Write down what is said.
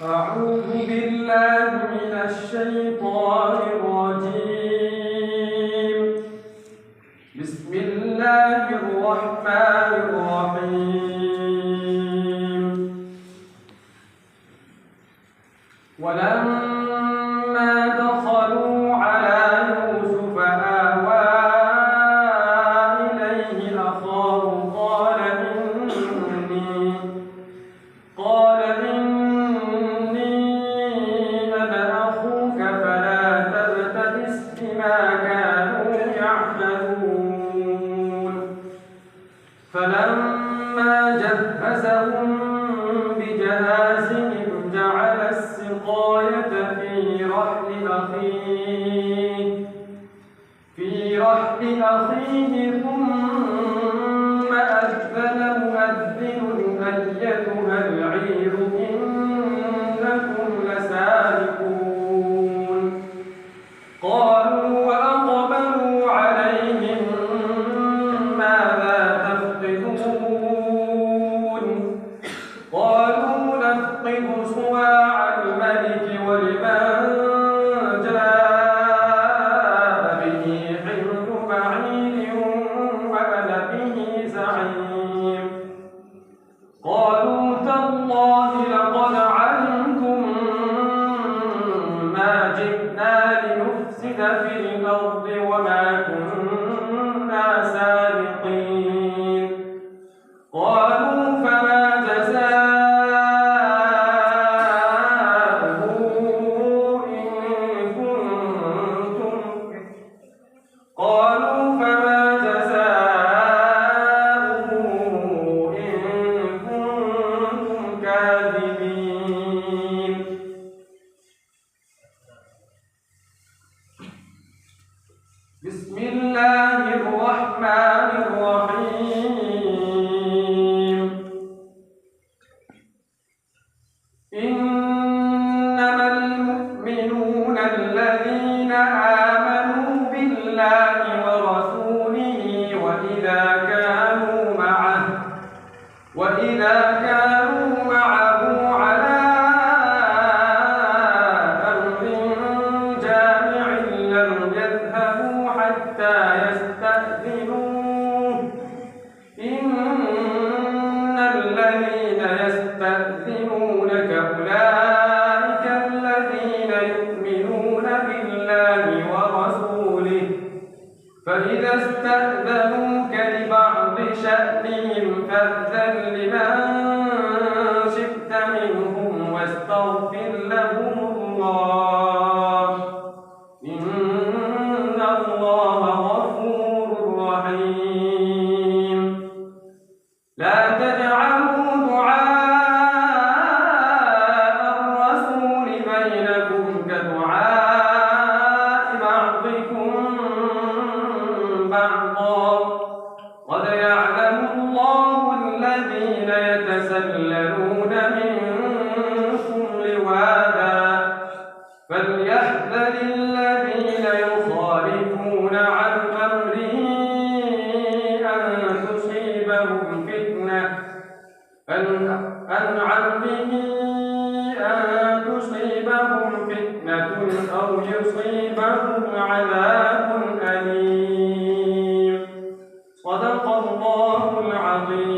أعوذ بالله من الشيطان الرجيم. بسم الله الرحمن الرحيم. ولما دخلوا على يوسف آوى إليه أخاه قال إني أنا أخوك فلا تبتئس بما كانوا يعملون. فلما جهزهم بجهازهم جعل السقاية في رحل أخيه ثم أذن مؤذن أيتها العير إنكم لسارقون. قالوا وأقبلوا عليهم ماذا تفقدون؟ قالوا نفقد صواع الملك ولمن جاء به حمل بعير وأنا به زعيم. قالوا تالله لقد علمتم ما جئنا لنفسد في الأرض وما كنا سارقين. قالوا فما جزاؤه إن كنتم كاذبين. بسم الله الرحمن الرحيم. إنما المؤمنون الذين آمنوا بالله ورسوله وإذا كانوا معه على أمر جامع لم يذهبوا حتى يستأذنوه. إن الذين يستأذنونك أولئك الذين يؤمنون بالله ورسوله، فإذا استأذنوك لبعض شأنهم فأذن لمن شئت منهم واستغفر لهم الله، إن الله غفور رحيم. لا تجعلوا دعاء الرسول بينكم كدعاء بعضكم بعضا، قد يعلم الله الذين يتسللون منكم لواذا، فليحذر الذين يخالفون عن أمره أن تصيبهم فتنة أو يصيبهم عذاب أليم. صدق الله العظيم.